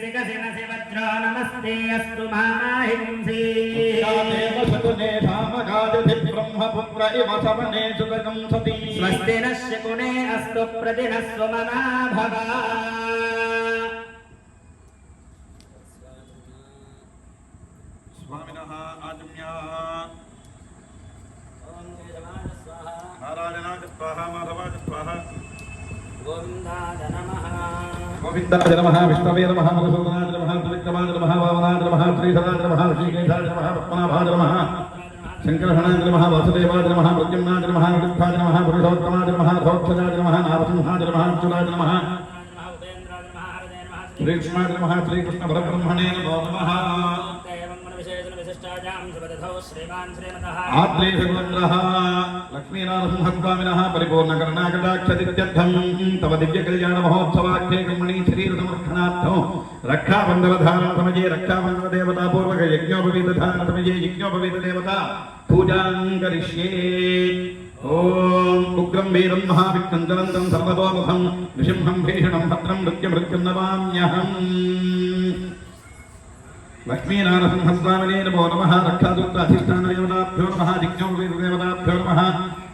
सिकसिनसि वज्रो नमस्ते अस्तु माहिंसी देव शकुने धामगादिति ब्रह्मपुत्र इव सवने सुतकं सती स्वस्ति नः शकुने अस्तु प्रतिनः स्वमना भव स्वामिनः आजम्या नारायणाय स्वाहा माधवाय स्वाहा गोविन्दाय नमः विष्णवे नमः मधुसूदनाय नमः त्रिविक्रमाय नमः वामनाय नमः श्रीधराय नमः ऋषिकेशाय नमः पद्मनाभाय नमः शंकरहणाय नमः वासुदेवाय नमः प्रद्युम्नाय नमः निरुद्धाय नमः पुरुषोत्तमाय नमः धोक्षजाय नमः नारसिंहाय नमः अच्युताय नमः श्रीकृष्णाय नमः श्रीकृष्ण परब्रह्मणे नमो नमः आत्रेयसुगन्धः लक्ष्मीनारसिंहस्वामिनः परिपूर्णकरुणाकटाक्षदित्यर्थं तव दिव्यकल्याणमहोत्सवाख्ये कर्मणि शरीरसमर्थनार्थं रक्षाबन्धनधारणसमये रक्षाबन्धनदेवतापूर्वकयज्ञोपवीतधारणसमये यज्ञोपवीतदेवता पूजां करिष्ये ॐ उग्रं वीरं महाविक्रं ज्वलन्तं सर्वतोमुखं नृसिंहं भीषणं भद्रं मृत्युमृत्युं नमाम्यहम् लक्ष्मीनारसिंहस्वामिने नमो नमः रक्षादूताधिष्ठानदेवताभ्यो नमः जिज्ञोपवीतदेवताभ्यो नमः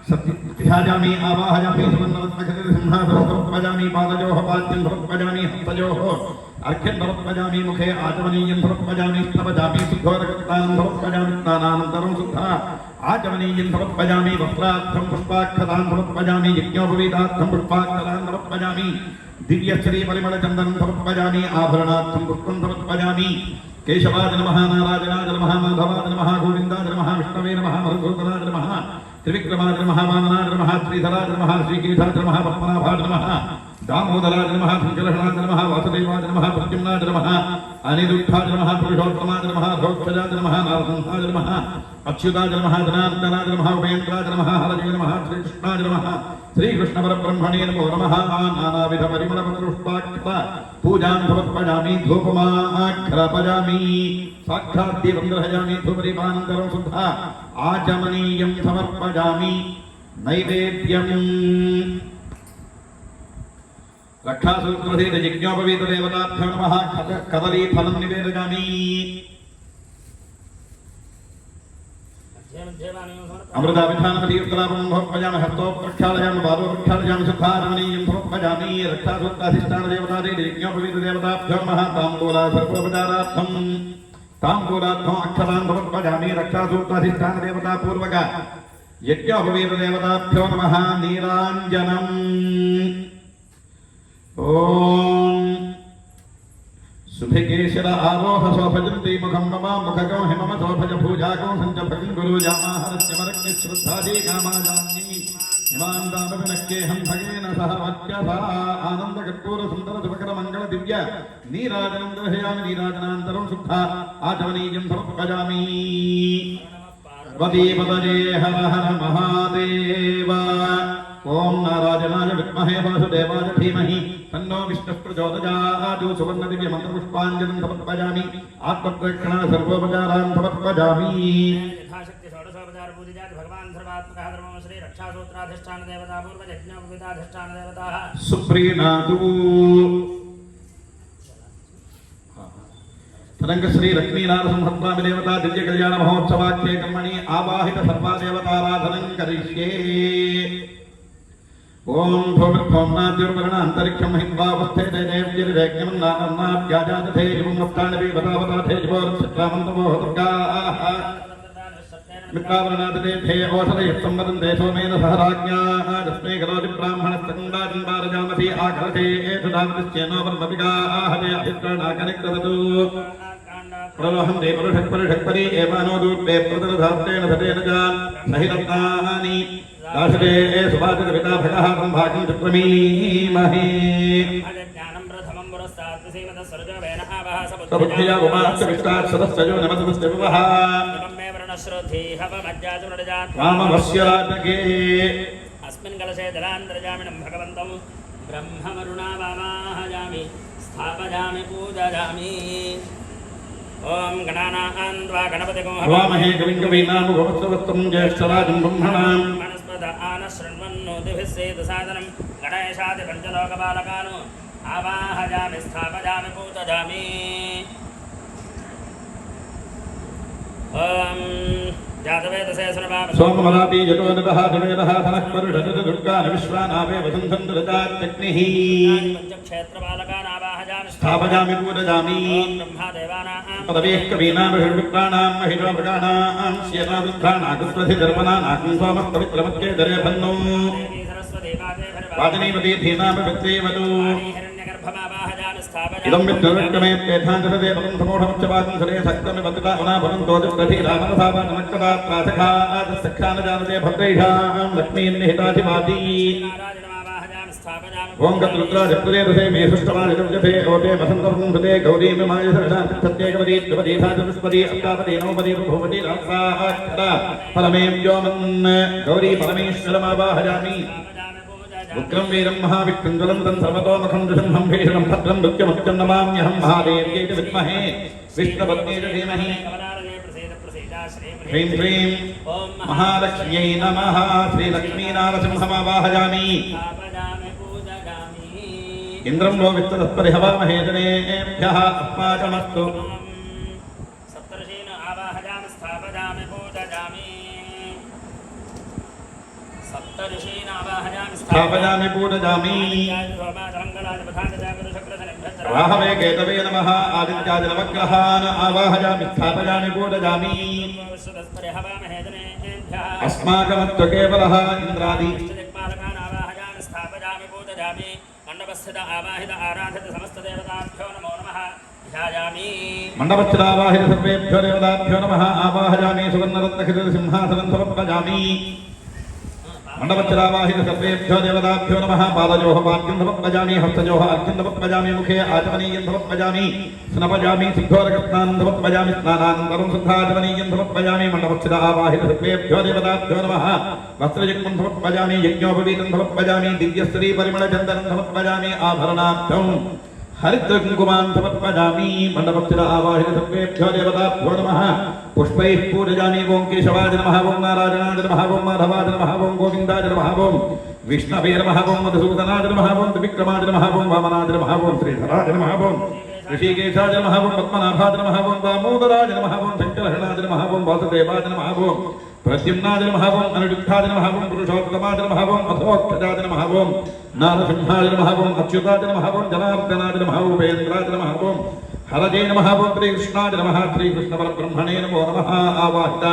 सत्याजामि आवाहयामि सुवर्णरत्नखचितसिंहासनसमर्पयामि पादयोः पाद्यं समर्पयामि हस्तयोः अर्घ्यं समर्पयामि मुखे आचमनीयं समर्पयामि स्तवयामि शुद्धोदकतां समर्पयामि स्नानानन्तरं शुद्धा आचमनीयं समर्पयामि वस्त्रार्थं पुष्पाक्षतां समर्पयामि यज्ञोपवीतार्थं पुष्पाक्षतां समर्पयामि दिव्यश्रीपरिमलचन्दनं समर्पयामि आभरणार्थं पुष्पं समर्पयामि केशवाय नमः नारायणाय नमः माधवाय नमः गोविन्दाय नमः विष्णवे नमः मधुसूदनाय नमः त्रिविक्रमाय नमः वामनाय नमः श्रीधराय नमः श्रीकेशाय नमः पद्मनाभाय नमः दामोदराय नमः शंकरहणाय नमः वासुदेवाय नमः प्रद्युम्नाय नमः अनिरुद्धाय नमः पुरुषोत्तमाय नमः धोक्षजाय नमः नारसिंहाय नमः अच्युताय नमः जनार्दनाय नमः उपेन्द्राय नमः हरये नमः श्रीकृष्णाय नमः श्रीकृष्णपरब्रह्मणे नमो नमः नानाविधपरिमलपत्रपुष्पाक्षता पूजां समर्पयामि धूपमाघ्रापयामि साक्षात् दीपं ग्रहयामि धूपदीपानन्तरं शुद्धा आचमनीयं समर्पयामि नैवेद्यम् रक्षासूत्रधीत यज्ञोपवीतदेवताभ्यो नमः कदलीफलं निवेदयामि अमृताभिधानमतीर्थलाभं समर्पयामि हस्तो प्रक्षालयामि पादो प्रक्षालयामि शुद्धारमणीयं समर्पयामि रक्षासूत्राधिष्ठानदेवतादीत यज्ञोपवीतदेवताभ्यो नमः ताम्बूलासर्पोपचारार्थं ताम्बूलार्थम् अक्षतां समर्पयामि रक्षासूत्राधिष्ठानदेवतापूर्वक यज्ञोपवीतदेवताभ्यो नमः नीराञ्जनम् ओम सुभिकेशर आरोह शोभजंती मुखम मम मुखगो हिमम शोभज भूजागो संच भगं गुरु जामाहरस्यमरग्नि श्रद्धादि कामाजानि हिमान्दानविनक्केहं भगेन सह वच्यसा आनंद कर्पूर सुंदर शुभकर मंगल दिव्य नीराजनं ग्रहयामि नीराजनान्तरं शुद्धा आचमनीयं समर्पयामि वदीपदये हर हर महादेव ओम नारायणाय विद्महे वासुदेवाय धीमहि तन्नो विष्णुः प्रचोदयात् सुवर्णदिव्य मंत्रपुष्पाञ्जलिं समर्पयामि आत्मप्रदक्षिणा सर्वोपचारान् समर्पयामि यथाशक्ति षोडशोपचार पूजितात् भगवान् सर्वात्मकः धर्मो श्री रक्षासूत्राधिष्ठान देवता पूर्व यज्ञोपवीताधिष्ठान देवताः सुप्रीणातु तरंग श्री लक्ष्मीनारसिंहस्वामी देवता दिव्य कल्याण महोत्सवाख्ये कर्मणि आवाहित सर्वा देवताराधनं करिष्ये ओम भूमिर्भौम नाद्युर्वर्ण अंतरिक्षं हित्वावस्थेते देव्यैर्यज्ञं नानाद्याजाते युवमुक्तानपि वदावदाते जीवोर्क्षत्रामन्तवो दुर्गाः मित्रावरणादते थे औषधयः संवदन्ते सोमेन सह राज्ञाः तस्मै करोति ब्राह्मणस्तकन्दाजन्वारजामति आकरते एतदामतिश्चेनो वर्मपिकाः ते अभित्राणाकनिक्रदतु प्रलोहं दे परुषक्परि एवानो दूर्ते प्रदरधार्तेन सतेन च सहिरत्नानि दाशते सुभाषकविता भगः संभाषं चक्रमीमहे सबुद्धिया उमाश्च विष्टात् सदस्ययो नमस्तस्य विवः वामवस्य राजके अस्मिन् कलशे जलान्तर्जामिनं भगवन्तं ब्रह्मवरुणावामाहयामि स्थापयामि पूजयामि ओम गणानां त्वा गणपतिगो हवामहे कविं कवीनामुपवत्सवस्तं ज्येष्ठराजं ब्रह्मणां मनस्पद आनशृण्वन्नो दिभिस्सेतु सादनं गणेशादि पञ्चलोकबालकानो आवाहयामि स्थापयामि पूजयामि ॐ जातवेदसे सुनवामि सोममलापि जटोदः जवेदः सनः परुषदुर्गान् विश्वानावे वसन्तन्तु रजात्यग्निः पञ्चक्षेत्रबालकान् आवाहयामि स्थापयामि पूजयामि ब्रह्मदेवानां पदवीः कवीनां ऋषिपुत्राणां महिषामृगाणां श्येनारुद्राणागुस्वधिधर्मणानां सोमस्तवित्रमत्ये दर्यभन्नो देवी सरस्वती वाजनीपति धीनां पित्रेवतु हिरण्यगर्भमावाहयामि स्थापयामि इदं विद्युत्कमे तेथान्तरदे पदं समोढमुच्चवादं सरे सक्तमि वक्ता अनाभवन्तोदिप्रधिरामनसावानमक्कदा प्रासखादसख्यानजानते भद्रैषां लक्ष्मीन्निहिताधिवादी नारायणमावाहयामि स्थापयामि ओं गतरुद्राजपुरेदसे मे सुष्टवादिजते ओते वसन्तवं हृदे गौरीं मायसरणात्येकवदी द्विपदी साचतुष्पदी अष्टापदी नवपदी भूपदी राक्षरा परमे व्योमन् गौरी परमेश्वरमावाहयामि उग्रं वीरं महाविष्णुं ज्वलन्तं सर्वतोमुखं नृसिंहं भीषणं भद्रं मृत्युमुख्यं नमाम्यहं महादेव्यै च विद्महे विष्णुपत्न्यै च धीमहि ह्रीं श्रीं महालक्ष्म्यै नमः श्रीलक्ष्मीनारसिंहमावाहयामि इन्द्रं वो वित्ततत्परिहवामहे जनेभ्यः अस्माकमस्तु सप्तर्षीन् आवाहयामि स्थापयामि पूजयामि सप्तर्षीन् आवाहयामि स्थापयामि पूजयामि राहवे केतवे नमः आदित्याय नवग्रहान् आवाहयामि स्थापयामि पूजयामि अस्माकमत्व केवलः इन्द्रादि स्थापयामि पूजयामि मण्डपस्थित आवाहित आराधित समस्तदेवताभ्यो नमो नमः ध्यायामि मण्डपस्थितावाहित सर्वेभ्यो देवताभ्यो नमः आवाहयामि सुवर्णरत्नखचितसिंहासनं समर्पयामि मण्डपस्थितावाहित सर्वेभ्यो देवताभ्यो नमः पादयोः पाद्यं समर्पयामि हस्तयोः अर्घ्यं समर्पयामि मुखे आचमनीयं समर्पयामि स्नपयामि सिद्धोरकस्नानं समर्पयामि स्नानानन्तरं शुद्धाचमनीयं समर्पयामि मण्डपस्थितावाहित सर्वेभ्यो देवताभ्यो नमः वस्त्रयुग्मं समर्पयामि यज्ञोपवीतं समर्पयामि दिव्यस्त्रीपरिमलचन्दनं समर्पयामि आभरणार्थं हरिद्रकुङ्कुमान् समर्पयामि मण्डपस्थित आवाहित सर्वेभ्यो देवताभ्यो नमः पुष्पैः पूजयामि ओं केशवाय नमः ओं नारायणाय नमः ओं माधवाय नमः ओं गोविन्दाय नमः ओं विष्णवे नमः ओं मधुसूदनाय नमः ओं त्रिविक्रमाय नमः ओं वामनाय नमः ओं श्रीधराय नमः ओं ऋषिकेशाय नमः ओं पद्मनाभाय नमः ओं दामोदराय नमः ओं शङ्करहणाय नमः ओं वासुदेवाय नमः ओं प्रद्युम्नाय नमः ओं अनिरुद्धाय नमः ओं पुरुषोत्तमाय नमः ओं अथोक्षजाय नमः ओं नारसिंहाय नमः ओं अच्युताय नमः ओं जनार्दनाय नमः ओं उपेन्द्राय नमः ओं हरजे नमः ओं श्रीकृष्णाय नमः श्रीकृष्णपरब्रह्मणे नमो नमः आवाहित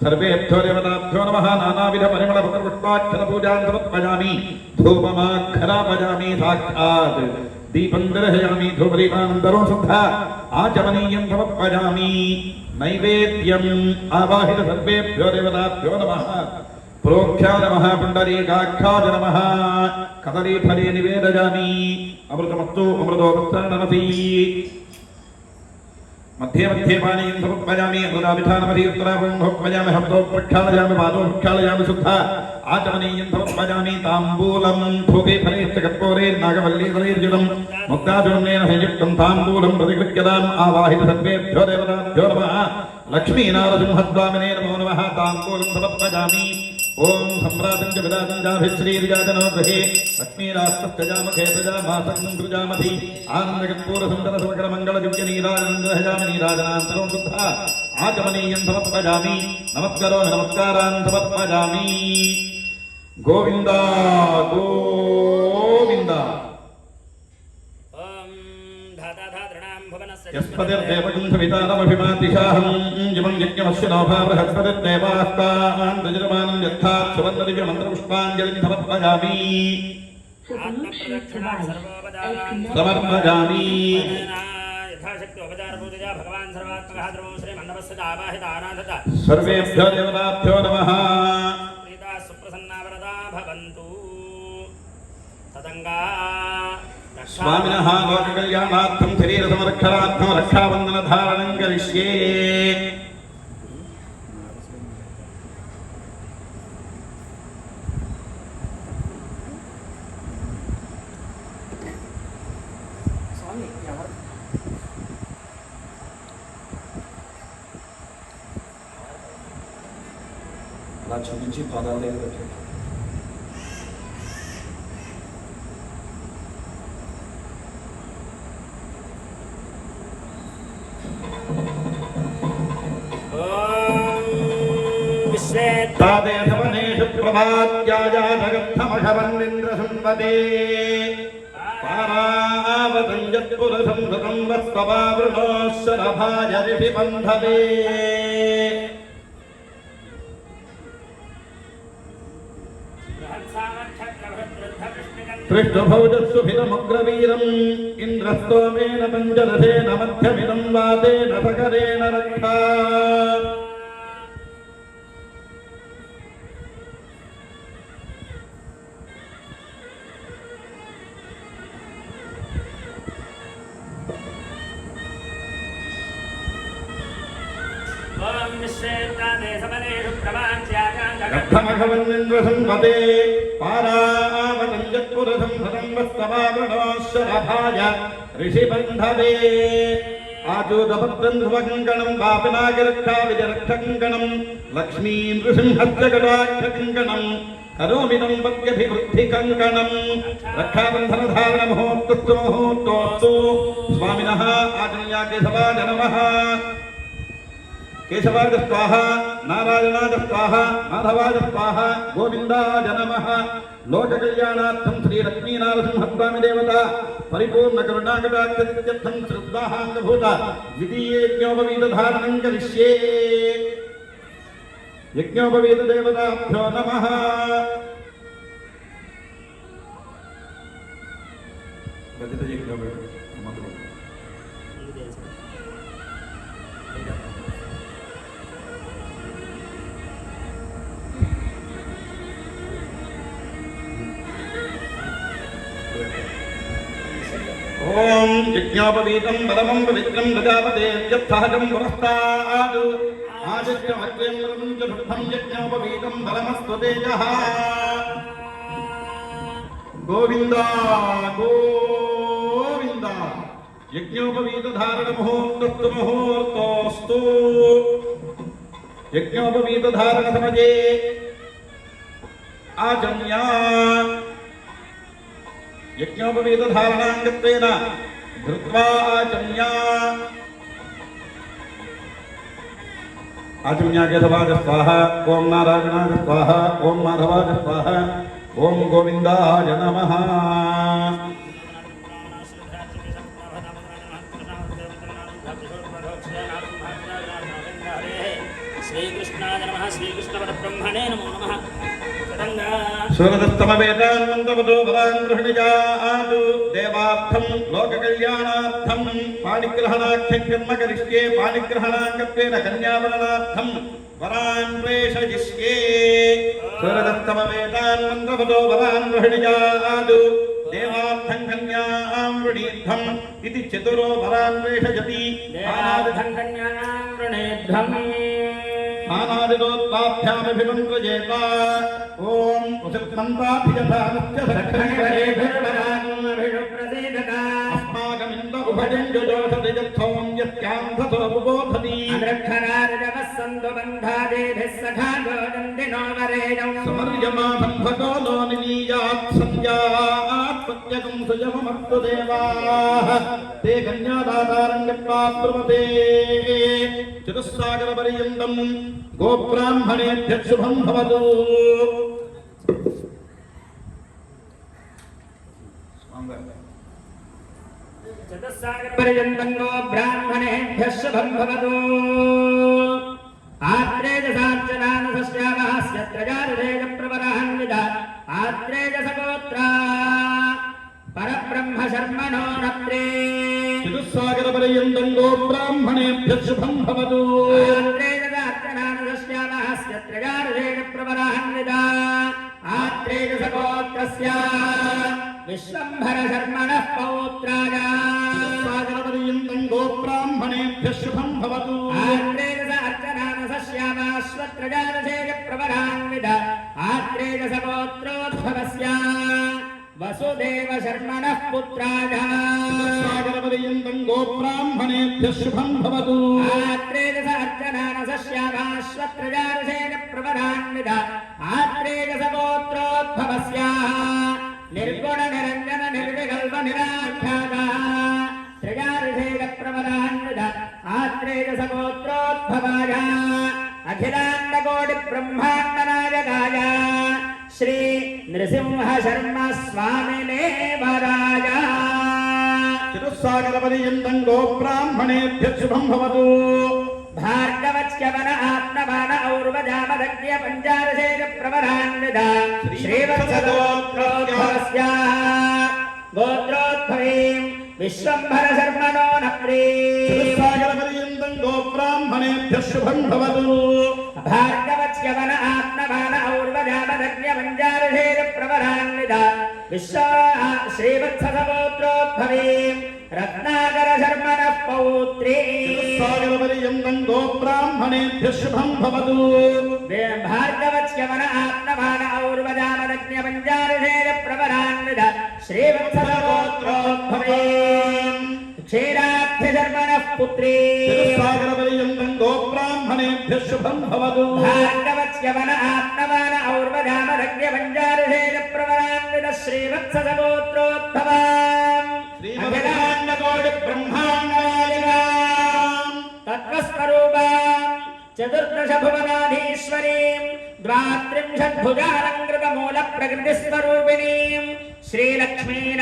सर्वेभ्यो देवताभ्यो नमः नानाविधपरिमलपत्रपुष्पाक्षरपूजां समर्पयामि धूपमाघ्रापयामि साक्षात् दीपं दर्शयामि धूपदीपानन्तरं शुद्धा आचमनीयं समर्पयामि नैवेद्यम् आवाहित सर्वेभ्यो देवताभ्यो नमः प्रोक्षाय नमः पुण्डरीकाक्षाय नमः कदलीफले निवेदयामि अमृतमस्तु अमृतोपस्तरणमसि मध्ये मध्ये पानीयं समर्पयामि अमृताभिधानमसि उत्तराभं समर्पयामि हस्तौ प्रक्षालयामि पादौ प्रक्षालयामि शुद्धा आचमनीयं समर्पयामि ताम्बूलं धूपफलैश्च कर्पूरैर्नागवल्लीफलैर्युतं मुक्ताचूर्णेन संयुक्तं ताम्बूलं प्रतिगृह्यताम् आवाहित सर्वेभ्यो देवताभ्यो नमः लक्ष्मीनारसिंहस्वामिने नमो नमः ताम्बूलं समर्पयामि ओं सम्राजं च विराजं जाभिश्रीर्जातनो गृहे लक्ष्मीरास्तजामखे प्रजामासं सृजामधि आनन्दकर्पूरसुन्दरसमकरमङ्गलदिव्यनीराजनन्दहजामि नीराजनान्तरं शुद्धा आचमनीयं समर्पयामि नमस्करोमि नमस्कारान् समर्पयामि गोविन्द गोविन्द यस्पतिर्देवकं सवितारमभिमातिशाहं जिमं यज्ञमस्य नोभा बृहस्पतिर्देवास्तान् रजमानं यत्थात् सुवर्णदिव्यमन्त्रपुष्पाञ्जलिं समर्पयामि समर्पयामि यथाशक्त्योपचारपूजया भगवान् सर्वात्मकः द्रवो श्रीमण्डपस्य आवाहित आराधत सर्वेभ्यो देवताभ्यो नमः प्रीता सुप्रसन्ना वरदा भवन्तु तदङ्गा स्वामिनः लोककल्याणार्थं शरीरसंरक्षणार्थं रक्षाबन्धनधारणं करिष्ये అలా చూపించి పాదాలు దగ్గర పెట్టండి. तादेशवनेषु प्रभात्याया जगत्थमघवन्निन्द्रसंवदे पारावतं यत्पुरुषं सुतं वस्त्ववावृणोश्वरभाय ऋषिबन्धवे पृष्ठभौजस्सुभिरमुग्रवीरम् इन्द्रस्तोमेन पञ्चरथेन मध्यमिदं वातेन सकरेण रक्षा गद्धमघवन्निन्द्रसंवदे पारावतं यत्पुरुषं हतं वस्त्ववावृणोश्वरभाय ऋषिबन्धवे आजूदभद्रं ध्रुवकङ्कणं वापिनागिरक्षाविजरक्षकङ्कणं लक्ष्मीं नृसिंहस्य गडाक्षकङ्कणं करोमिदं वद्यभिवृद्धिकङ्कणं रक्षाबन्धनधारणमुहूर्तस्तु मुहूर्तोऽस्तु स्वामिनः आजन्याकेशवाय नमः केशवाय स्वाहा नारायणाय स्वाहा माधवाय स्वाहा गोविन्दाय नमः लोककल्याणार्थं श्रीलक्ष्मीनारसिंहस्वामी देवता परिपूर्णकरुणाकटाक्षं श्रद्धाहाङ्गभूत द्वितीयज्ञोपवीतधारणं करिष्ये यज्ञोपवीतदेवताभ्यो नमः ओम यज्ञोपवीतं बलमं पवित्रं प्रजापतेर्यत्सहजं पुरस्ताद् आदित्यमग्रेन्द्रं च शुद्धं यज्ञोपवीतं बलमस्तु तेजः गोविन्द गोविन्द यज्ञोपवीतधारणमुहूर्तस्तु मुहूर्तोऽस्तु यज्ञोपवीतधारणसमये आजन्या यज्ञोपवीतधारणाङ्गत्वेन धृत्वा आचम्या आचम्याकेशवाय स्वाहा ओं नारायणाय स्वाहा ओं माधवाय स्वाहा ओं गोविन्दाय नमः श्रीकृष्णाय नमः श्रीकृष्णपरब्रह्मणे नमो नमः सूरदस्तमवेदान्मन्तवतो भवान् गृह्णिजातु देवार्थं लोककल्याणार्थं पाणिग्रहणाख्यं कर्म करिष्ये पाणिग्रहणाङ्गत्वेन कन्यावरणार्थं वरान् प्रेषयिष्ये सूरदस्तमवेदान्मन्तवतो भवान् गृह्णिजातु देवार्थं कन्यां वृणीर्थम् इति चतुरो वरान् प्रेषयति देवार्थं कन्यां वृणीर्थम् आनादिनोत्पाभ्यामभिमन्त्रयेत ॐ कुशलसन्ताभिजधानस्य सखण्डरेभिर्वरान्भिषुप्रसीदता अस्माकमिन्द उभयं जुजोषदिजत्थों यस्यान्धसो बुबोधति अनक्षरार्जवः सन्तु बन्धादेभिः सखा गोदन्दिनो वरेणौ समर्यमासम्भको नो निनीयात् सञ्जात् प्रत्यगं सुजममस्तु देवाः ते कन्यादातारं गत्वा ब्रुवते चतुस्सागरपर्यन्तं गोब्राह्मणेभ्यः शुभं भवतु चतुस्सागरपर्यन्तं गोब्राह्मणेभ्यः शुभं भवतु आत्रेयसार्चनानसस्यावहस्य त्रयारुदेयप्रवरान्विदा आत्रेयसगोत्रा परब्रह्म शर्मणो नप्रे चतुस्सागरपर्यन्तं गोब्राह्मणेभ्यः शुभं भवतु आत्रेयसार्चनानसस्यावहस्य त्रयारुदेयप्रवरान्विदा आत्रेयसगोत्रस्य विश्वम्भर शर्मणः पौत्राय सागरपर्यन्तं गोब्राह्मणेभ्यः शुभं भवतु आत्रेयसार्चनानसस्यावहस्वत्रजारसेयप्रवरान्विद आत्रेयसगोत्रोद्भवस्य वसुदेव शर्मणः पुत्राय सागरपर्यन्तं गोब्राह्मणेभ्यः शुभं भवतु आत्रेयसार्चनानसस्यावहस्वत्रजारसेयप्रवरान्विद आत्रेयसगोत्रोद्भवस्य निर्गुण निरञ्जन निर्विकल्प निराख्यात त्रयार्षेयप्रवरान्विद आत्रेयसगोत्रोद्भवाय अखिलाण्डकोटिब्रह्म नृसिंह शर्मा स्वामिने वराय चतुस्सागरपर्यन्तं गोब्राह्मणेभ्यः शुभं भवतु भार्गवच्यवन आत्मवान और्वजामदग्न्य पञ्चादशेन प्रवरान्विता श्रीवत्सगोत्रोद्भवस्य गोत्रोद्भवीं विश्वम्भर शर्मणो नप्रे चतुस्सागरपर्यन्तं गोब्राह्मणेभ्यः शुभं भवतु भार्गवच्यवन आत्मवान और्वजामदग्न्य पञ्चादशेन प्रवरान्विता श्रीवत्सगोत्रोद्भवीं रत्नाकर शर्मणः पौत्री सागरपर्यन्तं गोब्राह्मणेभ्यः शुभं भवतु भार्गवच्यवन आत्मवान और्वजामदग्न्य पञ्चादशेन प्रवरान्वित श्रीवत्सगोत्रोद्भवीं क्षीराब्ध शर्मणः पुत्री सागरपर्यन्तं गोब्राह्मणेभ्यः शुभं भवतु भार्गवच्यवन आत्मवान और्वजामदग्न्य पञ्चादशेन प्रवरान्वित श्रीवत्सगोत्रोद्भवाम् ब्रह्माण्डकोटिब्रह्माण्डादिकाम् तत्त्वस्वरूपाम् चतुर्दश भुवनाधीश्वरीम् द्वात्रिंशद्भुजालङ्कृतमूलप्रकृतिस्वरूपिणीम् श्रीलक्ष्मीनाम्नीम्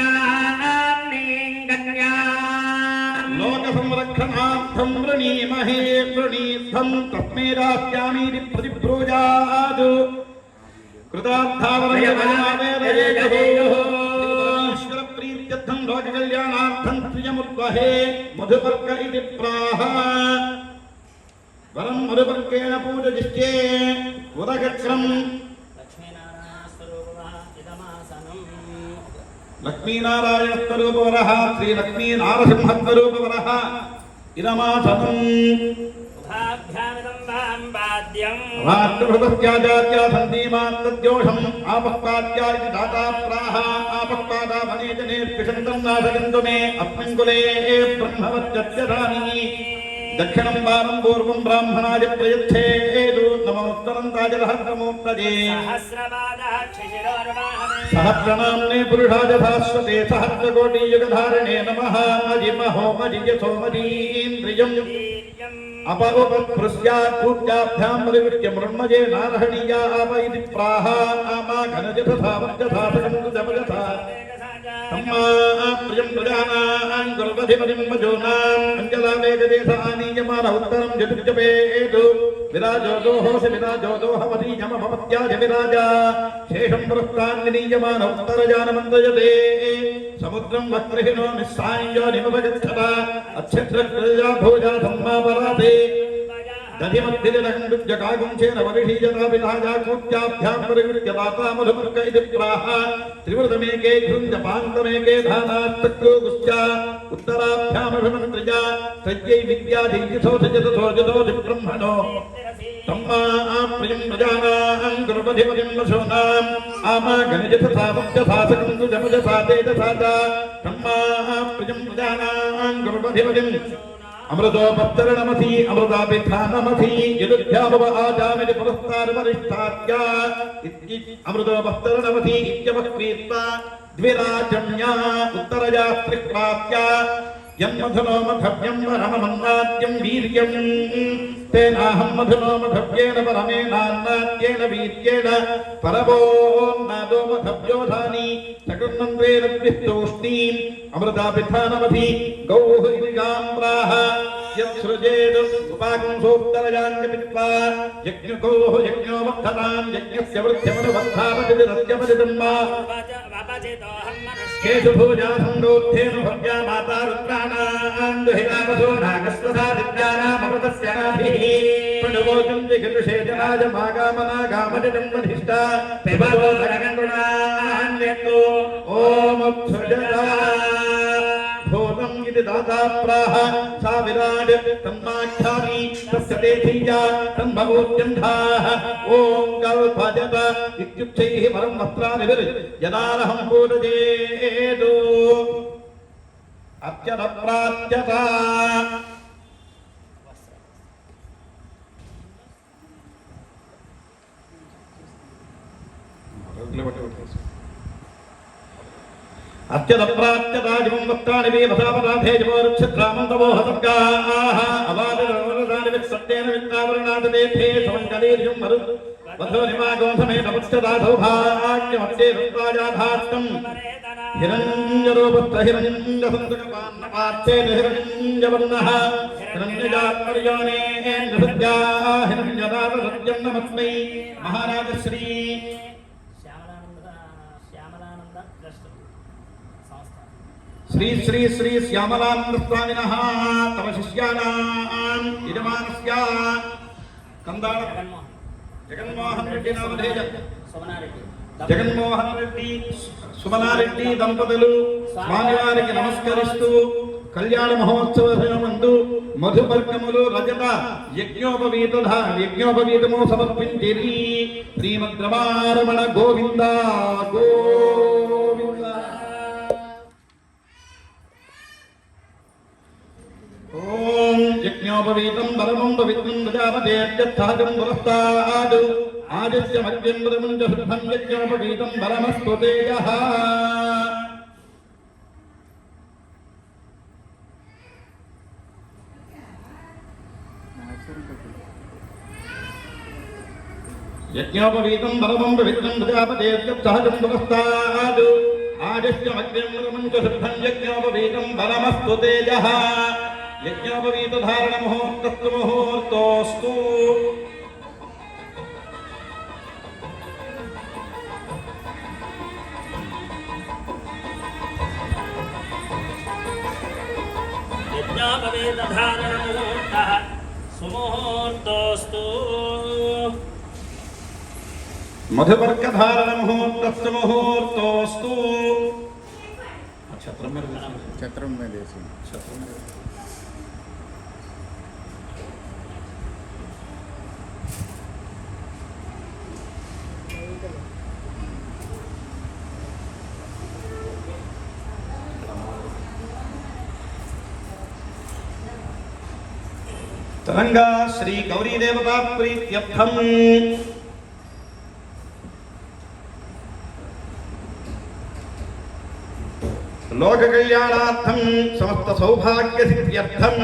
कन्याम् लोकसंरक्षणार्थं वृणीमहे वृणीध्वं तस्मै दास्यामीति प्रतिब्रूजात् कृतार्थावरयः लोककल्याणार्थं प्रियमुद्वहे मधुपर्क इति प्राह वरं मधुपर्केण पूजयिष्ये उदगक्रं लक्ष्मीनारायणस्वरूपवरः श्रीलक्ष्मीनारसिंहस्वरूपवरः इदमासनम् वाद्यभृतस्याजात्या सन्धीमात्तद्योषम् आपःपात्या इति दाता प्राह आपःपादा वने जनेऽर्पिषन्तं नाशयन्तु मे अस्मिन् कुले ब्रह्मवत्यत्यधानि दक्षिणं वारं पूर्वं ब्राह्मणाय प्रयच्छेदु नमोत्तरं ताजरहस्रमूर्तये सहस्रनाम्ने पुरुषाय भास्वते सहस्रकोटियुगधारिणे नमः मजिमहो मजियसो मजीन्द्रियम् अपउपस्पृश्यात् पूज्याभ्यां परिवृत्य मृण्मये नारहणीया आप इति प्राह आमा घनजथा वर्जथा सकन्तु जपजथा तम्मा प्रियं प्रजानां गुरुवधिपतिं वजूनाम् अञ्जलावेगदेश आनीयमान उत्तरं जतुजपेतु विराजो दोहोऽसि विराजो दोहवतीयमभवत्याज विराजा शेषं पुरस्तान् विनीयमान उत्तरजानमन्दयते समुद्रं वक्त्रहिनो निस्साञ्जो निमभगच्छत अच्छिद्रक्रिया भोजा धम्मापराधे दधिमद्भिरङ्गुज्जकागुंसेन वरिषीयता विधाजा कूत्याभ्यां परिवृत्य वाता मधुपर्क इति प्राह त्रिवृतमेके घृञ्जपान्तमेके धानास्तक्रोगुश्च उत्तराभ्यामभिमन्त्रिजा सज्जै विद्याधीयथोऽसजतथोजतोऽधि ब्रह्मणो तम्मा प्रियं प्रजानां गुरुपधिपतिं वसूनाम् आमा गणजथा वक्षथा सकन्तु जपजथा तेजसा च तम्मा प्रियं प्रजानां गुरुपधिपतिं अमृतोपत्तरणमथि अमृतापिधानमथि यदुभ्याभव आजामिति पुरस्तारवरिष्ठात्या अमृतोपत्तरणमथि इत्यवक्रीत्वा द्विराजन्या उत्तरयास्त्रिप्राप्त्या यन्मधुनो मधव्यं वरमन्नाद्यं वीर्यं तेनाहं मधुनो मधव्येन परमेनान्नाद्येन वीर्येण परमोन्नादो मधव्योधानि चकुर्मन्त्रेण द्विस्तूष्णीम् अमृतापिधानमधि गौः इति गाम्राः यत्सृजेत् उपागुंसोत्तरयान्यपित्वा यज्ञगोः यज्ञो वर्धतां यज्ञस्य वृद्ध्यमनुबद्धापतिरत्यपतिदम्मा केषु भूजा सन्दोत्थेन भव्या माता रुद्राणां दुहितावसो नागस्वधा दिव्यानामृतस्य नाभिः प्रणवोचं जिघृषे जनाज मागामनागामजन्मधिष्ठा पिबलो धनगङ्गुणान्यतो ॐ अप्सुजता भूतं इति दाता प्राह सा विराट् तन्माख्यामि तस्य ते धीया तन्भवोद्यन्धाः ॐ कल्पजत इत्युच्चैः परं वस्त्रानिभिर् यदारहं पूजयेदु अत्यनप्रात्यता अत्यदप्रात्यताजिवं वक्त्राणि वे वसापराधे जवोरुच्छद्रामन्तवो हसर्गाः अवादिरवरदानि वित्सत्तेन वित्तावरणाददेभे समङ्गलीर्यं मरु वधूनिमागोधमेन पुच्छदा सौभाग्यमत्ये रुद्राजाधात्तम् हिरण्यरूपस्थ हिरण्यसन्दुकपान्नपार्थेन हिरण्यवर्णः हिरण्यजात्पर्योनेन्द्रसद्या हिरण्यदातसत्यं नमस्मै महाराज श्री श्री श्री श्री श्यामलानंद स्वामिनः तव शिष्याणां यजमानस्य कंदाळ जगन्मोहन रेड्डी नामधेय जगन्मोहन रेड्डी సుమనారెడ్డి దంపతులు స్వామివారికి నమస్కరిస్తూ కళ్యాణ మహోత్సవముందు మధుపర్కములు రజత యజ్ఞోపవీతము సమర్పించిరి. శ్రీమద్రమారమణ గోవింద గోవింద. ఓం యజ్ఞోపవీతం బలమం పవిత్రం ప్రజాపతేర్యర్థాజం పురస్తాద్ ఆదిత్యమద్యంబుదముం చ శుద్ధం యజ్ఞోపవీతం బలమస్తు తేజః. యజ్ఞోపవీతం బలమం పవిత్రం ప్రజాపతేర్యర్థాజం పురస్తాద్ ఆదిత్యమద్యంబుదముం చ శుద్ధం యజ్ఞోపవీతం బలమస్తు తేజః. యజ్ఞోపవీత ధారణ ముహూర్తస్తు ముహూర్తోస్తు. యజ్ఞోపవీత ధారణ ముహూర్తః సుముహూర్తోస్తు. మధుపర్క ధారణ ముహూర్తస్తు ముహూర్తోస్తు. छत्रम में देसी तरंगा श्री गौरी देवता प्रीत्यर्थम लोक कल्याणार्थम समस्त सौभाग्य सिद्ध्यर्थम